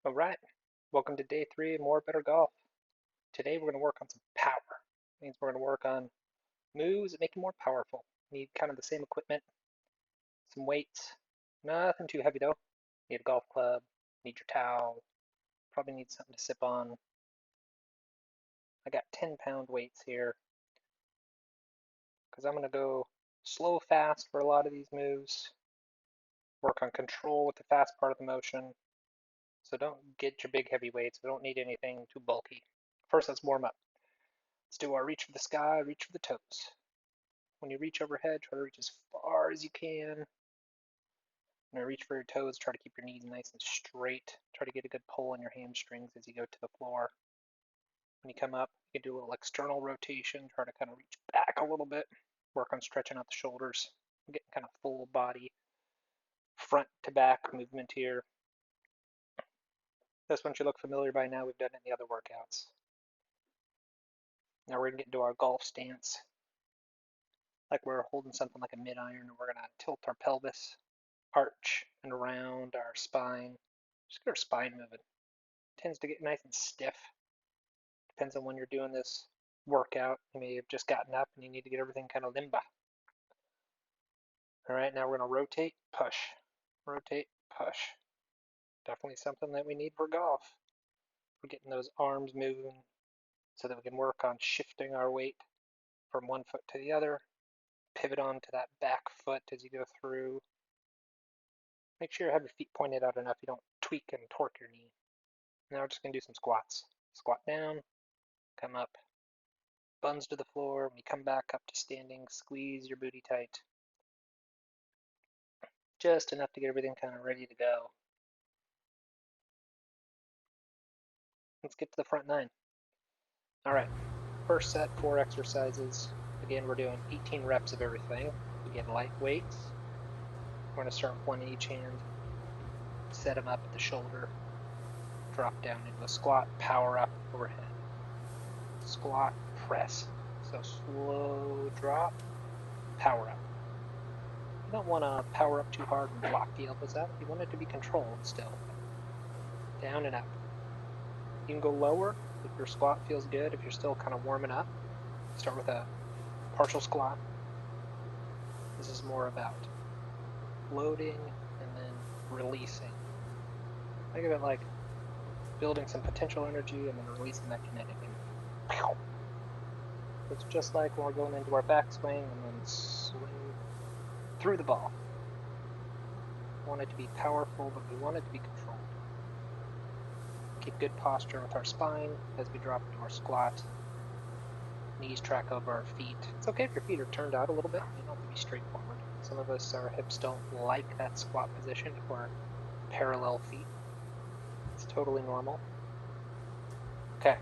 All right, welcome to day 3 of More Better Golf. Today we're going to work on some power. Means we're going to work on moves that make you more powerful. Need kind of the same equipment, some weights, nothing too heavy though. Need a golf club, need your towel, probably need something to sip on. I got 10-pound weights here because I'm going to go slow fast for a lot of these moves. Work on control with the fast part of the motion. So don't get your big heavy weights. We don't need anything too bulky. First, let's warm up. Let's do our reach for the sky, reach for the toes. When you reach overhead, try to reach as far as you can. When you reach for your toes, try to keep your knees nice and straight. Try to get a good pull on your hamstrings as you go to the floor. When you come up, you can do a little external rotation. Try to kind of reach back a little bit. Work on stretching out the shoulders. Getting kind of full body, front to back movement here. This one should look familiar by now. We've done it in the other workouts. Now we're going to get into our golf stance. Like we're holding something like a mid-iron, and we're going to tilt our pelvis, arch, and around our spine. Just get our spine moving. It tends to get nice and stiff. Depends on when you're doing this workout. You may have just gotten up and you need to get everything kind of limber. All right, now we're going to rotate, push, rotate, push. Definitely something that we need for golf. We're getting those arms moving so that we can work on shifting our weight from one foot to the other. Pivot onto that back foot as you go through. Make sure you have your feet pointed out enough you don't tweak and torque your knee. Now we're just going to do some squats. Squat down, come up, buns to the floor. When you come back up to standing, squeeze your booty tight. Just enough to get everything kind of ready to go. Let's get to the front 9. All right, first set, 4 exercises. Again, we're doing 18 reps of everything. Again, light weights. We're going to start with one in each hand. Set them up at the shoulder. Drop down into a squat, power up overhead. Squat, press. So slow drop, power up. You don't want to power up too hard and block the elbows out. You want it to be controlled still. Down and up. You can go lower if your squat feels good, if you're still kind of warming up. Start with a partial squat. This is more about loading and then releasing. Think of it like building some potential energy and then releasing that kinetic energy. It's just like when we're going into our backswing and then swing through the ball. We want it to be powerful, but we want it to be controlled. Keep good posture with our spine as we drop into our squat. Knees track over our feet. It's okay if your feet are turned out a little bit. You don't have to be straightforward. Some of us, our hips don't like that squat position if we're parallel feet. It's totally normal. Okay.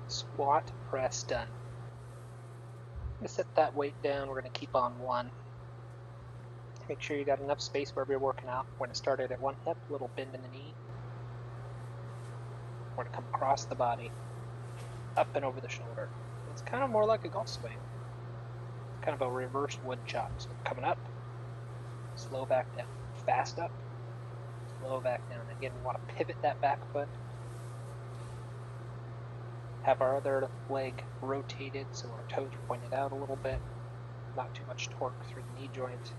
Squat, press, done. I'm going to set that weight down. We're going to keep on 1. Make sure you got enough space wherever you're working out. We're going to start it at 1 hip, a little bend in the knee. We're going to come across the body, up and over the shoulder. It's kind of more like a golf swing. Kind of a reverse wood chop. So coming up, slow back down. Fast up, slow back down. Again, we want to pivot that back foot. Have our other leg rotated so our toes are pointed out a little bit. Not too much torque through the knee joint.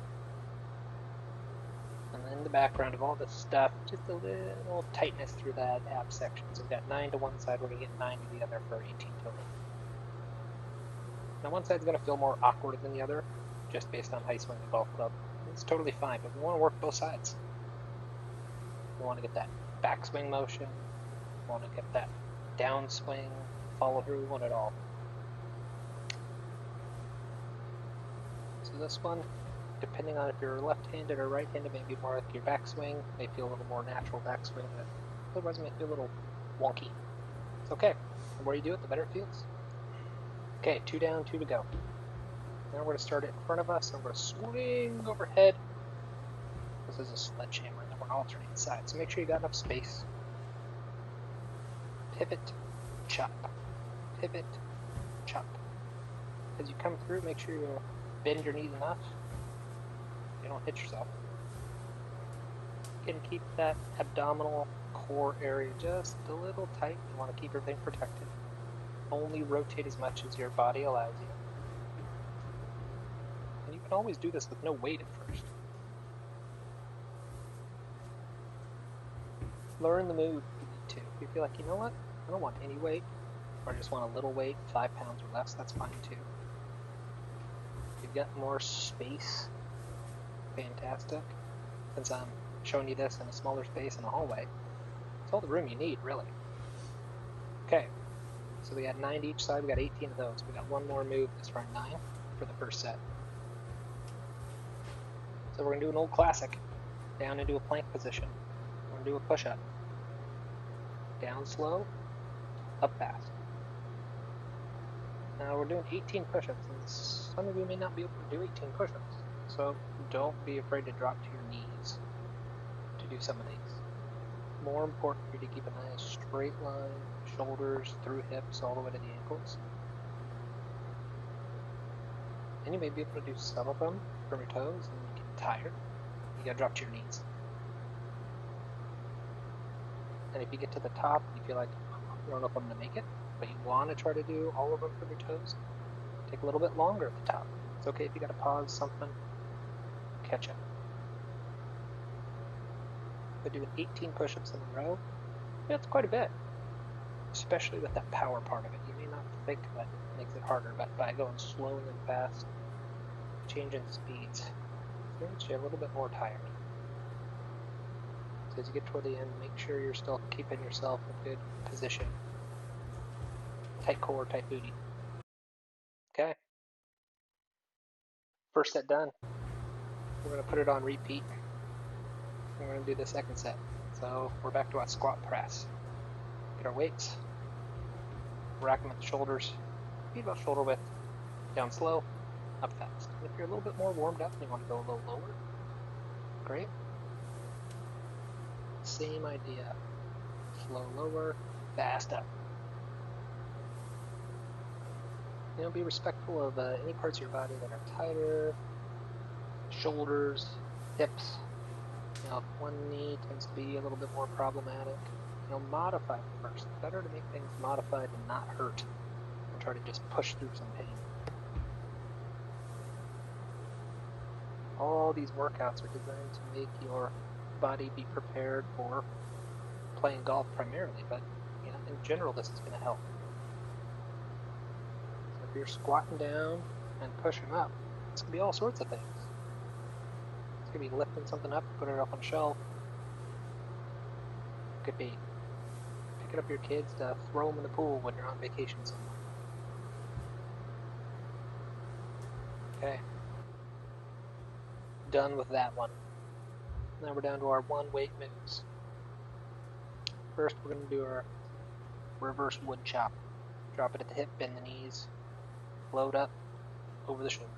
And then the background of all this stuff, just a little tightness through that ab section. So we've got 9 to one side, we're going to get 9 to the other for 18 total. Now one side's going to feel more awkward than the other, just based on how you swing the golf club. It's totally fine, but we want to work both sides. We want to get that backswing motion, we want to get that downswing, follow through, we want it all. So this one, depending on if you're left-handed or right-handed, maybe more like your backswing, may feel a little more natural backswing, but otherwise it may feel a little wonky. It's okay. The more you do it, the better it feels. Okay, 2 down, 2 to go. Now we're going to start it in front of us, and we're going to swing overhead. This is a sledgehammer, and then we're going to alternate sides. So make sure you got enough space. Pivot, chop. Pivot, chop. As you come through, make sure you bend your knees enough. You don't hit yourself. Again, keep that abdominal core area just a little tight. You want to keep everything protected. Only rotate as much as your body allows you. And you can always do this with no weight at first. Learn the move if you need to. If you feel like, you know what, I don't want any weight, or I just want a little weight, 5 pounds or less, that's fine too. If you've got more space, fantastic. Since I'm showing you this in a smaller space in the hallway, it's all the room you need, really. Okay, so we got 9 to each side, we got 18 of those. We got one more move this round 9 for the first set. So we're gonna do an old classic. Down into a plank position. We're gonna do a push-up. Down slow, up fast. Now we're doing 18 push-ups, and some of you may not be able to do 18 push-ups. So don't be afraid to drop to your knees to do some of these. More important for you to keep a nice straight line, shoulders through hips all the way to the ankles. And you may be able to do some of them from your toes and you get tired. You gotta drop to your knees. And if you get to the top and you feel like, I don't know if I'm gonna make it, but you wanna try to do all of them from your toes, take a little bit longer at the top. It's okay if you gotta pause something, catch up. But doing 18 push-ups in a row, that's quite a bit. Especially with that power part of it. You may not think that it makes it harder, but by going slow and fast, changing speeds, it makes you a little bit more tired. So as you get toward the end, make sure you're still keeping yourself in good position. Tight core, tight booty. Okay. First set done. We're going to put it on repeat. We're going to do the second set. So we're back to our squat press. Get our weights. Rack them at the shoulders. Feet about shoulder width. Down slow, up fast. And if you're a little bit more warmed up and you want to go a little lower, great. Same idea. Slow lower, fast up. You know, be respectful of any parts of your body that are tighter, shoulders, hips. You know, if one knee tends to be a little bit more problematic, you know, modify it first. It's better to make things modified and not hurt than try to just push through some pain. All these workouts are designed to make your body be prepared for playing golf primarily, but you know, in general, this is going to help. So if you're squatting down and pushing up, it's going to be all sorts of things. It's going to be lifting something up, put it up on a shelf. It could be picking up your kids to throw them in the pool when you're on vacation somewhere. Okay. Done with that one. Now we're down to our one weight moves. First, we're going to do our reverse wood chop. Drop it at the hip, bend the knees, float up, over the shoulder.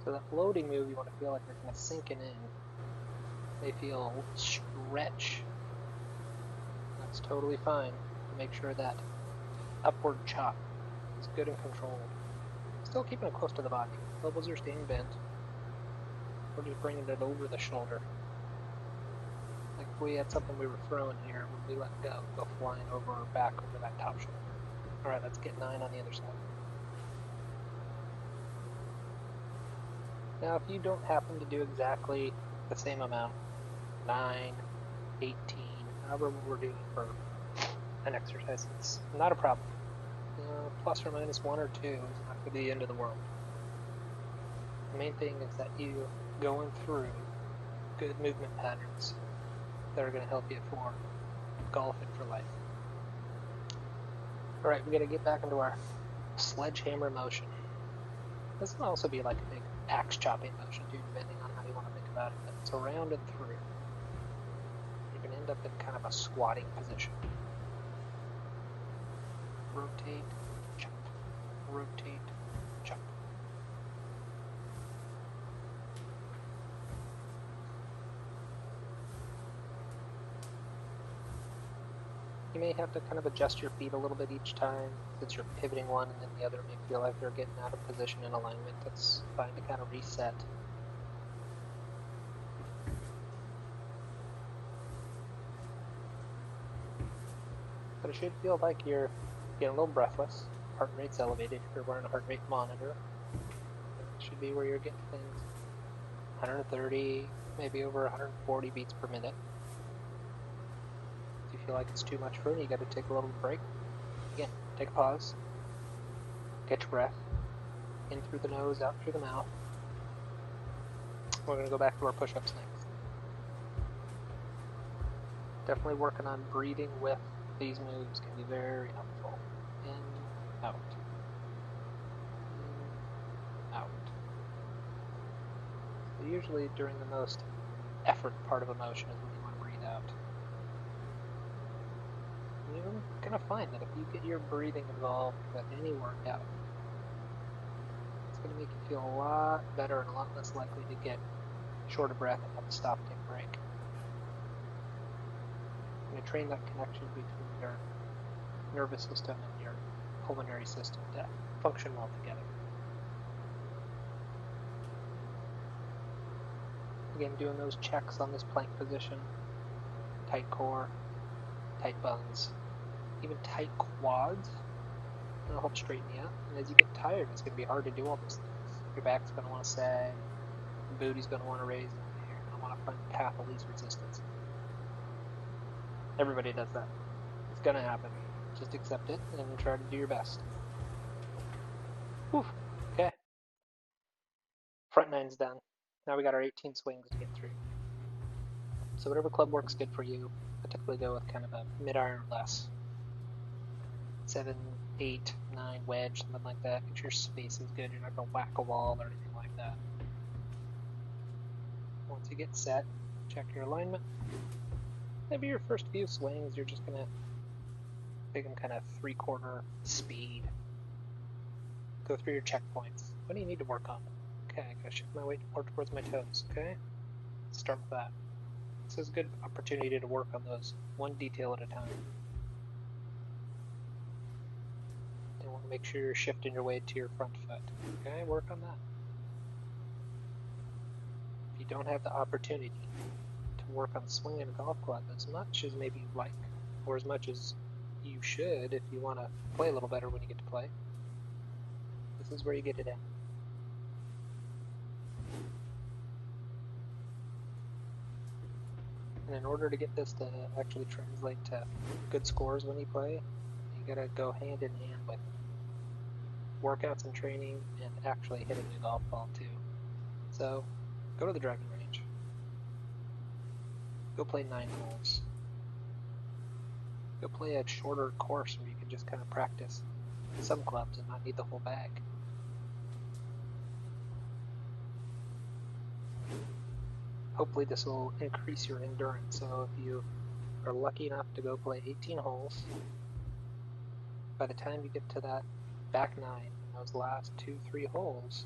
So that floating move, you want to feel like you're kind of sinking in. They feel stretch. That's totally fine. Make sure that upward chop is good and controlled. Still keeping it close to the body. Elbows are staying bent. We're just bringing it over the shoulder. Like if we had something we were throwing here, when we let go flying over or back over that top shoulder. Alright, let's get 9 on the other side. Now if you don't happen to do exactly the same amount, 9, 18, however we're doing for an exercise, it's not a problem. Plus or minus 1 or 2 is not going to be the end of the world. The main thing is that you going through good movement patterns that are going to help you for golfing for life. Alright, we got to get back into our sledgehammer motion. This can also be like a big axe chopping motion too, depending on how you want to think about it. But it's around and through. You're going to end up in kind of a squatting position. Rotate, chop, rotate, chop. You may have to kind of adjust your feet a little bit each time, since you're pivoting one and then the other may feel like they're getting out of position in alignment. That's fine to kind of reset. But it should feel like you're getting a little breathless. Heart rate's elevated if you're wearing a heart rate monitor. It should be where you're getting things 130, maybe over 140 beats per minute. If you feel like it's too much for you, you got to take a little break. Again, take a pause. Get your breath. In through the nose, out through the mouth. We're going to go back to our push-ups next. Definitely working on breathing with these moves can be very helpful. In, out. In, out. So usually during the most effort part of a motion is when you want to breathe out. And you're going to find that if you get your breathing involved with any workout, it's going to make you feel a lot better and a lot less likely to get short of breath and have to stop and take a break. You're going to train that connection between your nervous system and your pulmonary system to function well together. Again, doing those checks on this plank position, tight core, tight buns, even tight quads, it'll help straighten you out. And as you get tired, it's going to be hard to do all those things. Your back's going to want to sag, your booty's going to want to raise, and you're going to want to find the path of least resistance. Everybody does that. It's going to happen. Just accept it and try to do your best. Whew. Okay. Front nine's done. Now we got our 18 swings to get through. So whatever club works good for you, I typically go with kind of a mid-iron or less. 7, 8, 9 wedge, something like that. Get your space is good. You're not going to whack a wall or anything like that. Once you get set, check your alignment. Maybe your first few swings, you're just going to take them kind of 3/4 speed. Go through your checkpoints. What do you need to work on? Okay, I gotta shift my weight more towards my toes, okay? Let's start with that. This is a good opportunity to work on those one detail at a time. You want to make sure you're shifting your weight to your front foot. Okay, work on that. If you don't have the opportunity to work on swinging a golf club as much as maybe you'd like, or as much as you should if you want to play a little better when you get to play, this is where you get it in. And in order to get this to actually translate to good scores when you play, you gotta go hand in hand with workouts and training and actually hitting the golf ball too. So go to the driving range. Go play 9 holes. Go play a shorter course where you can just kind of practice some clubs and not need the whole bag. Hopefully this will increase your endurance. So if you are lucky enough to go play 18 holes, by the time you get to that back 9, in those last 2-3 holes,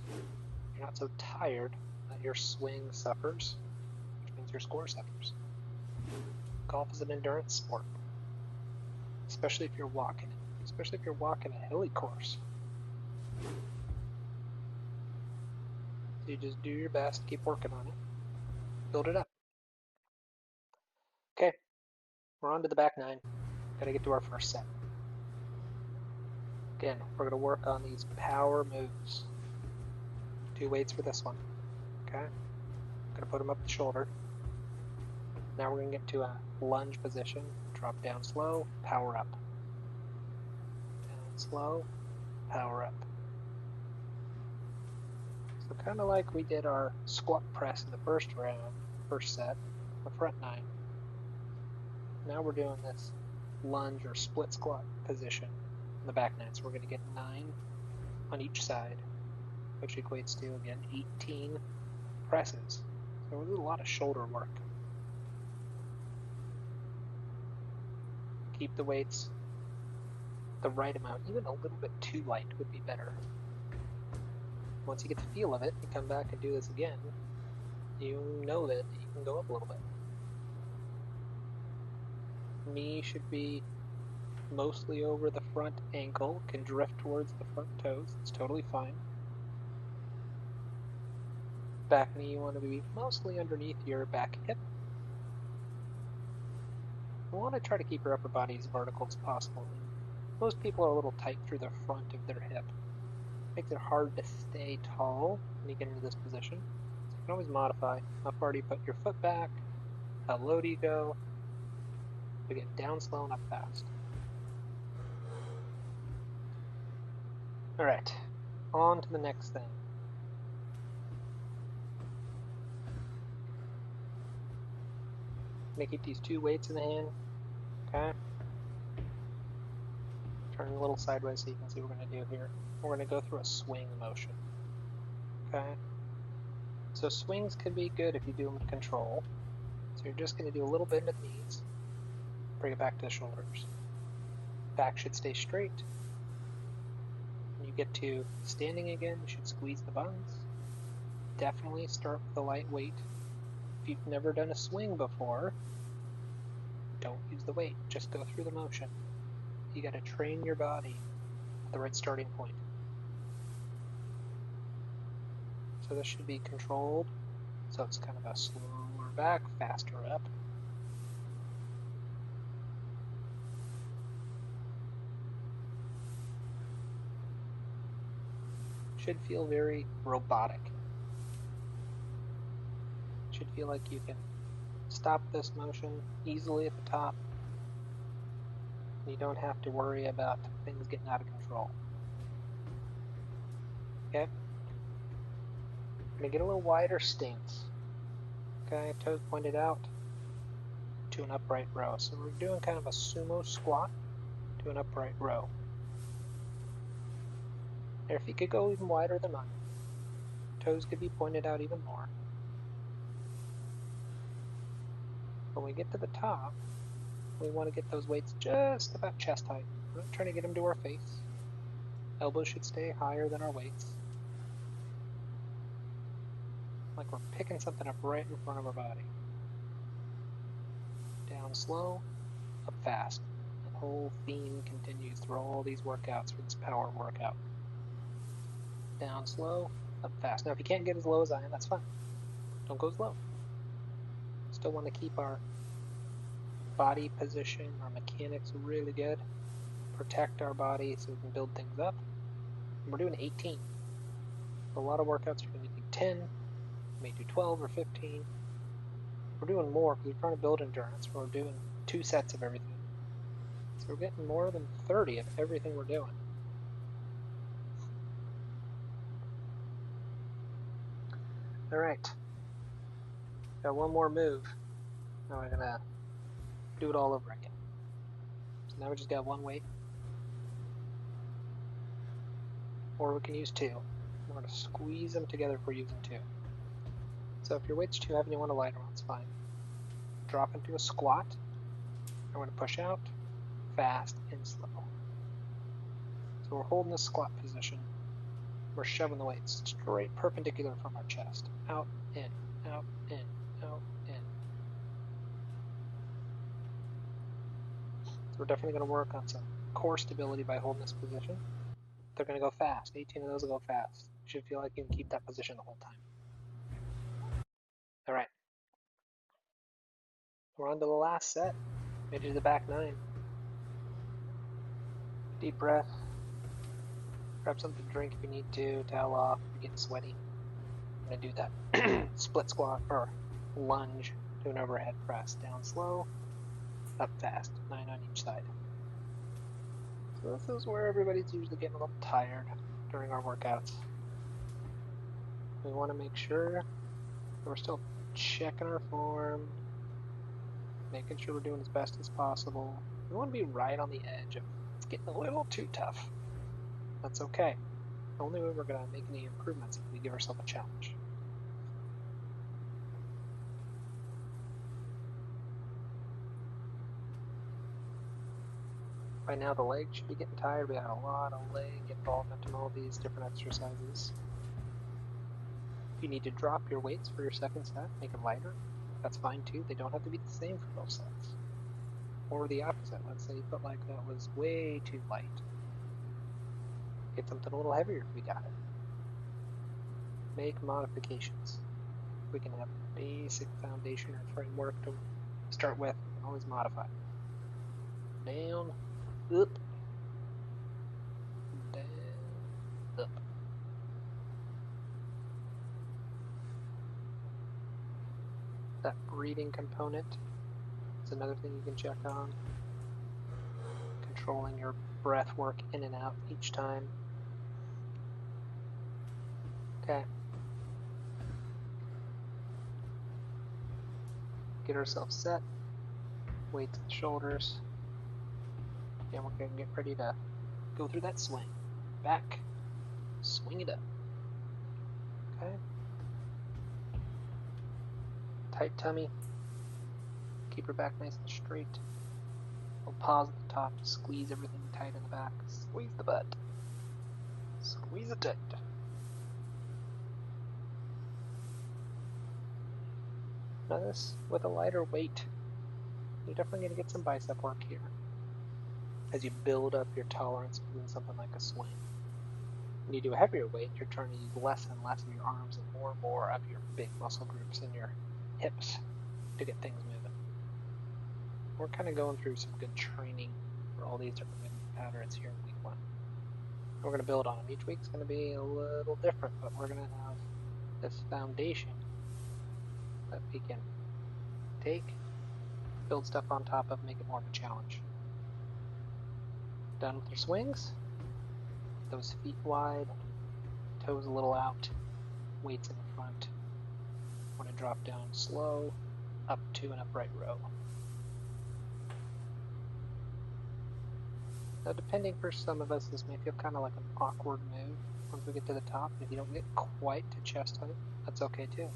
you're not so tired that your swing suffers, which means your score suffers. Golf is an endurance sport, especially if you're walking it, especially if you're walking a hilly course. So you just do your best, keep working on it, build it up. Okay, we're on to the back 9. Gotta get to our first set. Again, we're gonna work on these power moves. 2 weights for this one. Okay, gonna put them up the shoulder. Now we're gonna get to a lunge position. Drop down slow, power up. Down slow, power up. So kind of like we did our squat press in the first round, first set, the front 9. Now we're doing this lunge or split squat position in the back 9. So we're going to get 9 on each side, which equates to, again, 18 presses. So we're doing a lot of shoulder work. Keep the weights the right amount. Even a little bit too light would be better. Once you get the feel of it, you come back and do this again, you know that you can go up a little bit. Knee should be mostly over the front ankle, can drift towards the front toes. It's totally fine. Back knee, you want to be mostly underneath your back hip. You want to try to keep your upper body as vertical as possible. And most people are a little tight through the front of their hip. Makes it hard to stay tall when you get into this position. So you can always modify. How far do you put your foot back? How low do you go? Again, down slow and up fast. All right, on to the next thing. I'm gonna keep these two weights in the hand, okay? Turn a little sideways so you can see what we're gonna do here. We're gonna go through a swing motion, okay? So swings can be good if you do them with control. So you're just gonna do a little bend at the knees, bring it back to the shoulders. Back should stay straight. When you get to standing again, you should squeeze the buns. Definitely start with a light weight. If you've never done a swing before, don't use the weight, just go through the motion. You gotta train your body at the right starting point. So this should be controlled. So it's kind of a slower back, faster up. Should feel very robotic. Should feel like you can stop this motion easily at the top. You don't have to worry about things getting out of control. Okay? I'm gonna get a little wider stance. Okay, toes pointed out to an upright row. So we're doing kind of a sumo squat to an upright row. And if you could go even wider than mine, toes could be pointed out even more. When we get to the top, we want to get those weights just about chest height. We're not trying to get them to our face. Elbows should stay higher than our weights. Like we're picking something up right in front of our body. Down slow, up fast. That whole theme continues through all these workouts for this power workout. Down slow, up fast. Now if you can't get as low as I am, that's fine. Don't go as low. Still want to keep our body position, our mechanics really good. Protect our body so we can build things up. And we're doing 18. A lot of workouts you're going to do 10, you may do 12 or 15. We're doing more because we're trying to build endurance. We're doing 2 sets of everything. So we're getting more than 30 of everything we're doing. All right. Got one more move. Now we're gonna do it all over again. So now we just got one weight. Or we can use 2. We're gonna squeeze them together if we're using 2. So if your weight's too heavy and you want a lighter one, it's fine. Drop into a squat. I'm gonna push out, fast and slow. So we're holding the squat position. We're shoving the weights straight perpendicular from our chest. Out, in, out, in, out, in. So we're definitely going to work on some core stability by holding this position. They're going to go fast. 18 of those will go fast. You should feel like you can keep that position the whole time. All right. We're on to the last set. Made it to the back 9. Deep breath. Grab something to drink if you need to. Towel off if you're getting sweaty. I'm going to do that split squat or lunge to an overhead press. Down slow, up fast. 9 on each side. So this is where everybody's usually getting a little tired during our workouts. We want to make sure that we're still checking our form, making sure we're doing as best as possible. We want to be right on the edge of it's getting a little too tough. That's okay. The only way we're going to make any improvements is if we give ourselves a challenge. By now the legs should be getting tired. We had a lot of leg involvement in all these different exercises. If you need to drop your weights for your second set, make them lighter. That's fine too. They don't have to be the same for both sets. Or the opposite. Let's say you felt like that was way too light. Get something a little heavier. We got it. Make modifications. We can have a basic foundation or framework to start with. We can always modify. Down, up, down, up. That breathing component is another thing you can check on. Controlling your breath work in and out each time. Okay. Get ourselves set. Weights and shoulders. And we're going to get ready to go through that swing. Back. Swing it up. Okay. Tight tummy. Keep her back nice and straight. We'll pause at the top to squeeze everything tight in the back. Squeeze the butt. Squeeze it tight. Notice with a lighter weight, you're definitely going to get some bicep work here as you build up your tolerance for doing something like a swing. When you do a heavier weight, you're trying to use less and less of your arms and more of your big muscle groups in your hips to get things moving. We're kind of going through some good training for all these different movement patterns here in week 1. We're going to build on them. Each week's going to be a little different, but we're going to have this foundation that we can take, build stuff on top of, make it more of a challenge. Done with your swings. Those feet wide, toes a little out, weights in the front. Want to drop down slow, up to an upright row. Now, depending for some of us, this may feel kind of like an awkward move once we get to the top. If you don't get quite to chest height, that's okay too.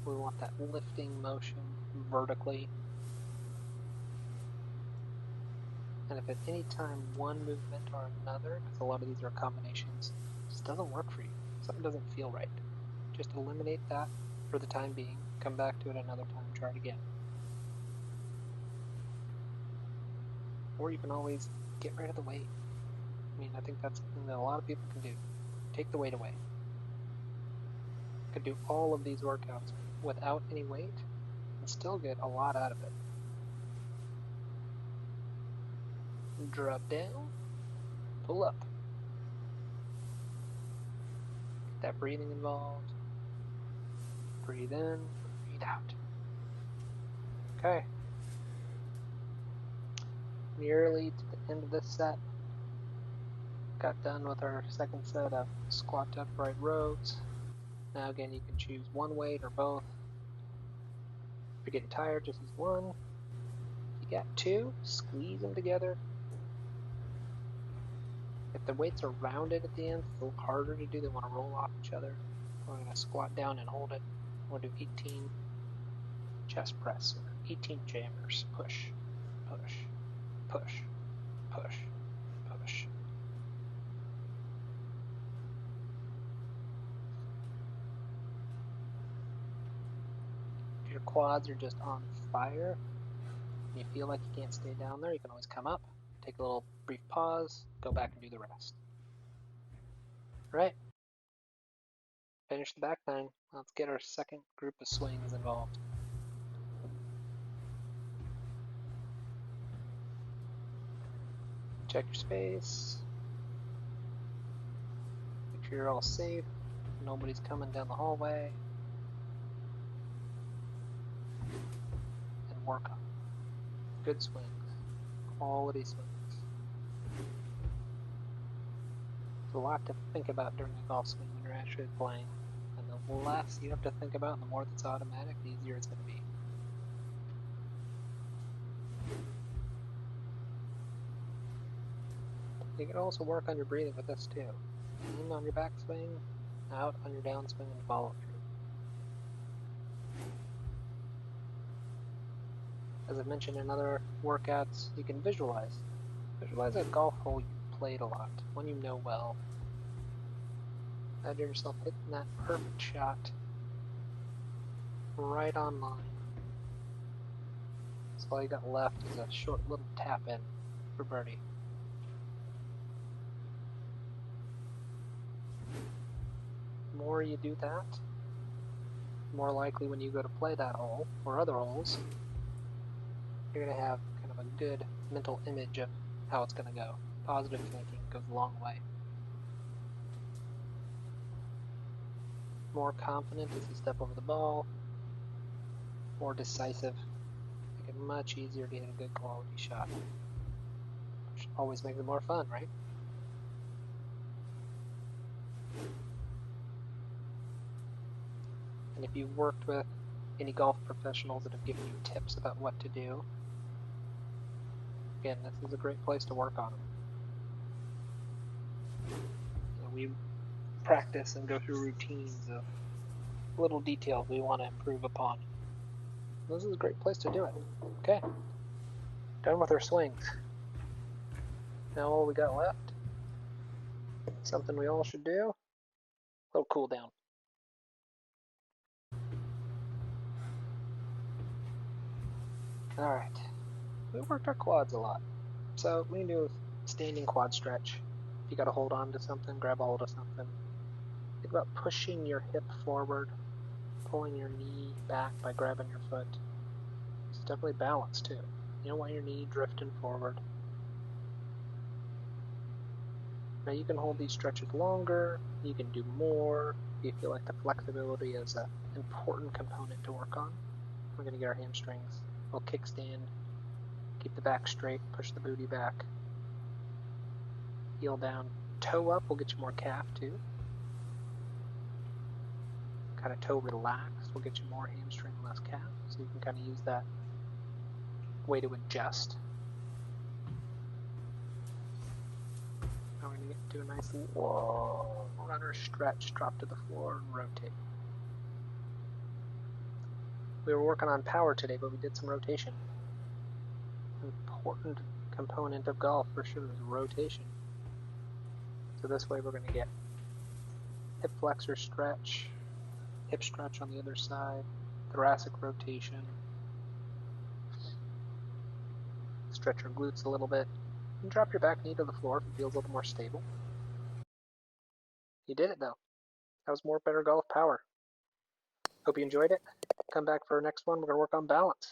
We want that lifting motion vertically. And if at any time one movement or another, because a lot of these are combinations, just doesn't work for you, something doesn't feel right, just eliminate that for the time being, come back to it another time, try it again. Or you can always get rid of the weight. I mean, I think that's something that a lot of people can do. Take the weight away. You could do all of these workouts without any weight and still get a lot out of it. Drop down, pull up. Get that breathing involved. Breathe in, breathe out. Okay. Nearly to the end of this set. Got done with our second set of squat to upright rows. Now again, you can choose one weight or both. If you're getting tired, just use one. If you got two, squeeze them together. If the weights are rounded at the end, it's a little harder to do. They want to roll off each other. We're going to squat down and hold it. We'll do 18 chest press, or 18 jammers. Push, push, push, push, push. If your quads are just on fire, and you feel like you can't stay down there, you can always come up, take a little brief pause, go back and do the rest. All right. Finish the back 9. Let's get our second group of swings involved. Check your space. Make sure you're all safe. Nobody's coming down the hallway. And work on good swings. Quality swings. There's a lot to think about during a golf swing when you're actually playing. And the less you have to think about and the more that's automatic, the easier it's going to be. You can also work on your breathing with this too. In on your backswing, out on your downswing, and follow through. As I mentioned in other workouts, you can visualize. Visualize a golf hole you've played a lot, one you know well. Imagine yourself hitting that perfect shot right on line. So all you got left is a short little tap in for birdie. The more you do that, the more likely when you go to play that hole or other holes, you're going to have kind of a good mental image of how it's going to go. Positive thinking goes a long way. More confident as you step over the ball, more decisive, make it much easier to hit a good quality shot. Which always makes it more fun, right? And if you've worked with any golf professionals that have given you tips about what to do, again, this is a great place to work on them. We practice and go through routines of little details we want to improve upon. This is a great place to do it. Okay, done with our swings. Now all we got left, something we all should do, a little cool down. All right, we worked our quads a lot, so we can do a standing quad stretch. If you got to hold on to something, grab a hold of something. Think about pushing your hip forward, pulling your knee back by grabbing your foot. It's definitely balance too. You don't want your knee drifting forward. Now you can hold these stretches longer, you can do more. If you feel like the flexibility is an important component to work on. We're going to get our hamstrings. We'll kickstand, keep the back straight, push the booty back. Heel down, toe up will get you more calf too. Kind of toe relaxed will get you more hamstring, less calf. So you can kind of use that way to adjust. Now we're going to do a nice long runner stretch, drop to the floor and rotate. We were working on power today, but we did some rotation. Important component of golf for sure is rotation. So this way we're going to get hip flexor stretch, hip stretch on the other side, thoracic rotation, stretch your glutes a little bit, and drop your back knee to the floor if it feels a little more stable. You did it though. That was more better golf power. Hope you enjoyed it. Come back for our next one. We're going to work on balance.